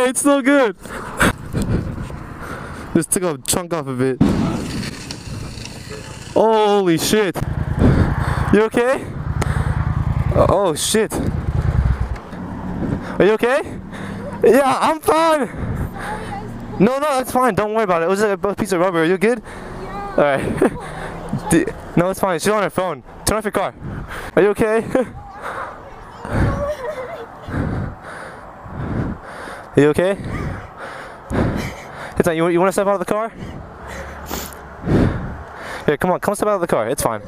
okay, it's still good. Just took a chunk off of it. Holy shit. You okay? Oh shit. Are you okay? Yeah, I'm fine. No, it's fine. Don't worry about it. It was a piece of rubber. Are you good? Yeah. Alright. No, it's fine. She's on her phone. Turn off your car. Are you okay? Are you okay? It's not, you want to step out of the car? Here, come on, come step out of the car. It's fine.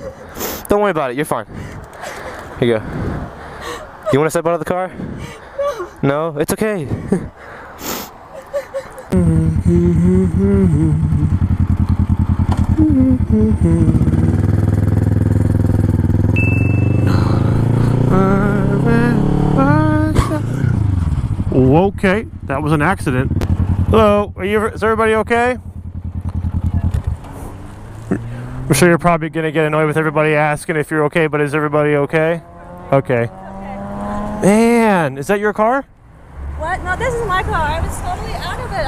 Don't worry about it. You're fine. Here you go. You want to step out of the car? No. No? It's okay. Okay, that was an accident. Hello, is everybody okay? I'm sure you're probably gonna get annoyed with everybody asking if you're okay, but is everybody okay? Okay. Man, is that your car? What? No, this is my car. I was totally out of it.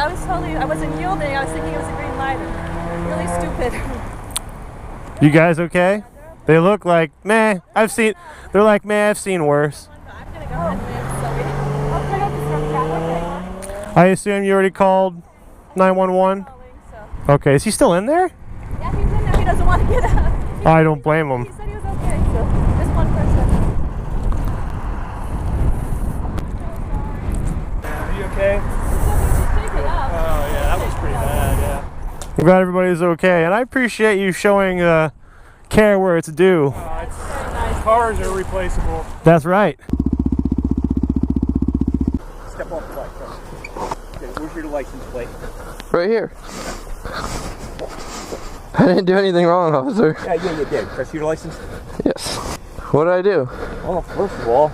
I wasn't yielding. I was thinking it was a green light. Really stupid. You guys okay? They look like, meh, they're like, meh, I've seen worse. I'm gonna go ahead and leave. Okay. I assume you already called 911? Okay, is he still in there? Yeah, he's in there. He doesn't want to get out. I don't blame him. He said he was okay, so just one person. Are you okay? Take it up. Oh yeah, that was pretty bad, yeah. I'm glad everybody's okay, and I appreciate you showing care where it's due. Cars are replaceable. That's right. Step off the bike. Okay, where's your license plate? Right here. I didn't do anything wrong, officer. Yeah, you did. Press your license? Yes. What did I do? Well, first of all,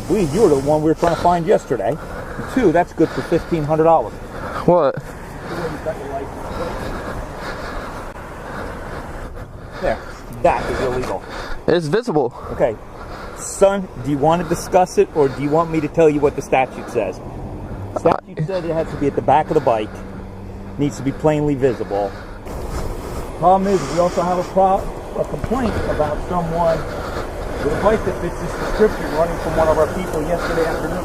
you were the one we were trying to find yesterday. And two, that's good for $1,500. What? There. That is illegal. It's visible. Okay. Son, do you want to discuss it, or do you want me to tell you what the statute says? The statute said it has to be at the back of the bike. Needs to be plainly visible. Problem is, we also have a complaint about someone with a bike that fits this description running from one of our people yesterday afternoon.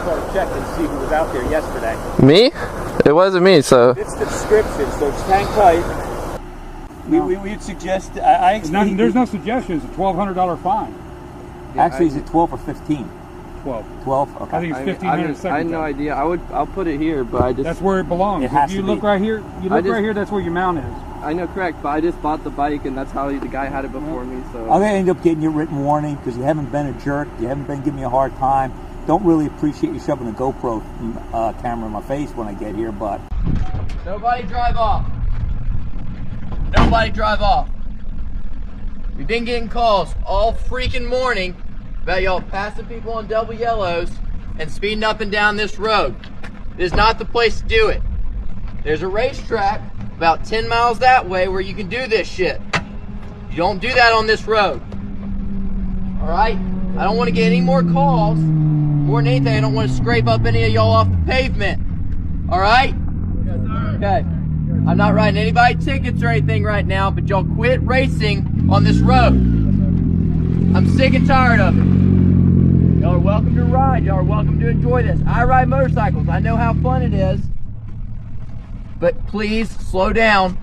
So I'm going to check and see who was out there yesterday. Me? It wasn't me, so. It's the description, so just hang tight. No. We'd suggest. There's no suggestion. It's a $1,200 fine. Actually, is it 12 or 15? 12. 12. Okay. I think it's 1500. I had no idea. I'll put it here, but I just. That's where it belongs. It has if you to look be. Right here, right here. That's where your mount is. I know, correct, but I just bought the bike, and that's how the guy had it before me. So I'm gonna end up getting you a written warning because you haven't been a jerk. You haven't been giving me a hard time. Don't really appreciate you shoving a GoPro camera in my face when I get here, but. Nobody drive off. Nobody drive off. We've been getting calls all freaking morning about y'all passing people on double yellows and speeding up and down this road. This is not the place to do it. There's a racetrack about 10 miles that way where you can do this shit. You don't do that on this road. Alright? I don't want to get any more calls. More than anything, I don't want to scrape up any of y'all off the pavement. Alright? Yes, sir. Okay. I'm not writing anybody tickets or anything right now, but y'all quit racing on this road. I'm sick and tired of it. Y'all are welcome to ride. Y'all are welcome to enjoy this. I ride motorcycles. I know how fun it is. But please slow down.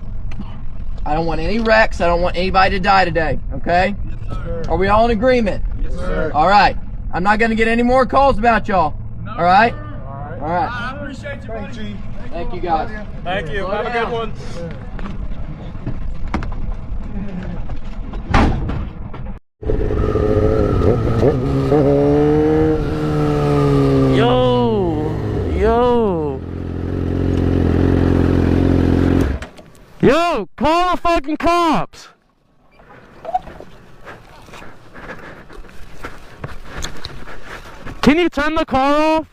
I don't want any wrecks. I don't want anybody to die today. Okay? Yes, sir. Are we all in agreement? Yes, sir. All right. I'm not going to get any more calls about y'all. No, all right? All right. I appreciate you, buddy. Thank you, guys. Thank you. Have a good one. Yo, call the fucking cops. Can you turn the car off?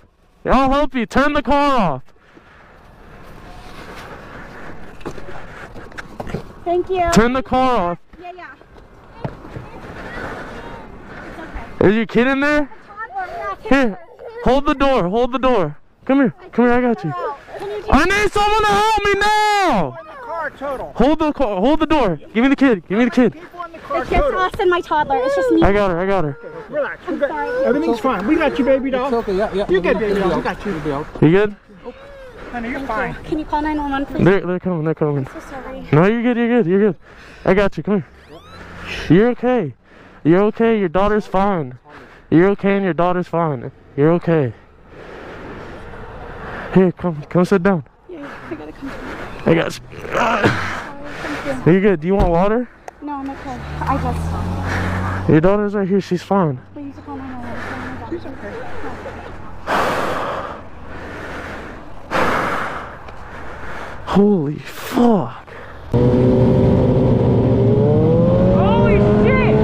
I'll help you. Turn the car off. Thank you. Turn the car off. Yeah. It's okay. Is your kid in there? Here, hold the door. Hold the door. Come here. Come here. I got you. I need someone to help me now. Hold the car. Hold the door. Give me the kid. Give me the kid. The kid's lost in my toddler. It's just me. I got her. I got her. Relax. Everything's fine. We got you, baby doll. It's okay. Yeah. You good, baby doll. We got you. You good? Honey, you're fine. Can you call 911, please? They're coming. They're coming. I'm so sorry. No, you're good. You're good. You're good. I got you. Come here. You're okay. You're okay. Your daughter's fine. You're okay, and your daughter's fine. You're okay. Here, come sit down. Yeah, I gotta come. I got you. Thank you. Are you good? Do you want water? No, I'm okay. I just. Your daughter's right here. She's fine. Please call 911. She's okay. Holy fuck. Holy shit!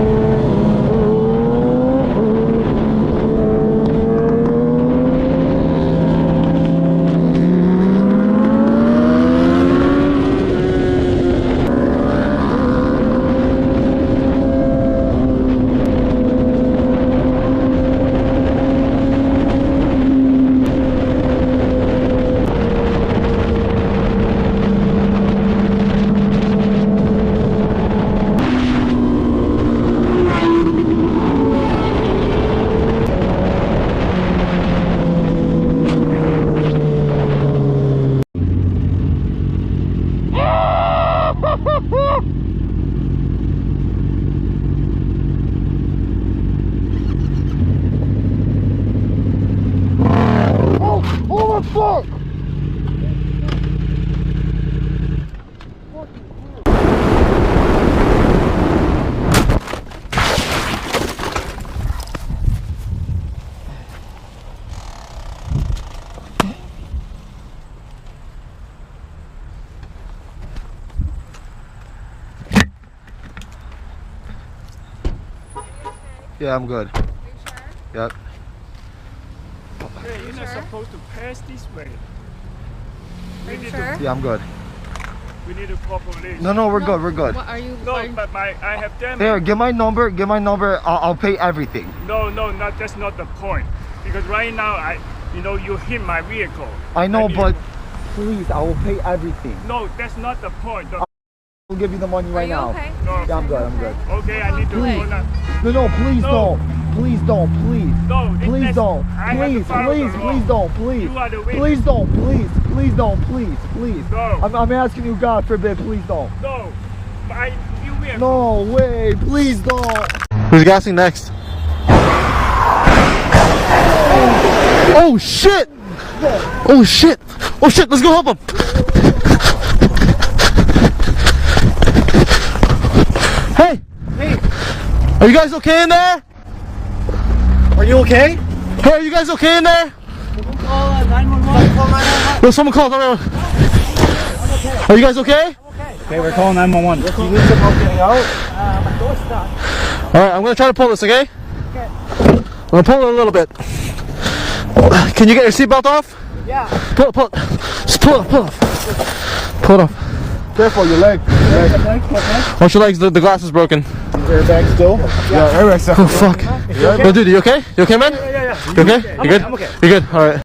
Yeah, I'm good. Are you sure? Yep. Hey, you're not supposed to pass this way. Are you sure? Yeah, I'm good. We need to call police. No, we're good. We're good. What are you? No, are you- but I have damage. Here, get my number. Get my number. I'll pay everything. No, that's not the point. Because right now, you hit my vehicle. I know, And you- but please, I will pay everything. No, that's not the point. I'll give you the money Are right you now. okay? No, Yeah, I'm good. I'm good. okay, I need to Wait. go now. No, please No. don't. Please don't. Please. No, Please don't. I have to Please, follow please, the law. please don't. Please. You are the witness. Please don't. Please don't. Please. No. I'm asking you, God forbid. Please don't. No, you will. No way. Please don't. Who's gassing next? Oh shit! Oh shit! Oh shit! Let's go help him. Hey! Are you guys okay in there? Are you okay? Hey, are you guys okay in there? Call 911. Will someone call 911? Are you guys okay? Okay, we're calling 911. You need some help getting out? My door's stuck. Alright, I'm gonna try to pull this, okay? Okay. I'm gonna pull it a little bit. Can you get your seatbelt off? Yeah. Pull it. Just pull it off. Pull it off. Careful, your leg. Watch your legs, the glass is broken. Airbag still? Yeah, airbag still. Oh fuck. Yo, dude, you okay? You okay, man? Yeah. You okay? You good? I'm okay. You good? Alright.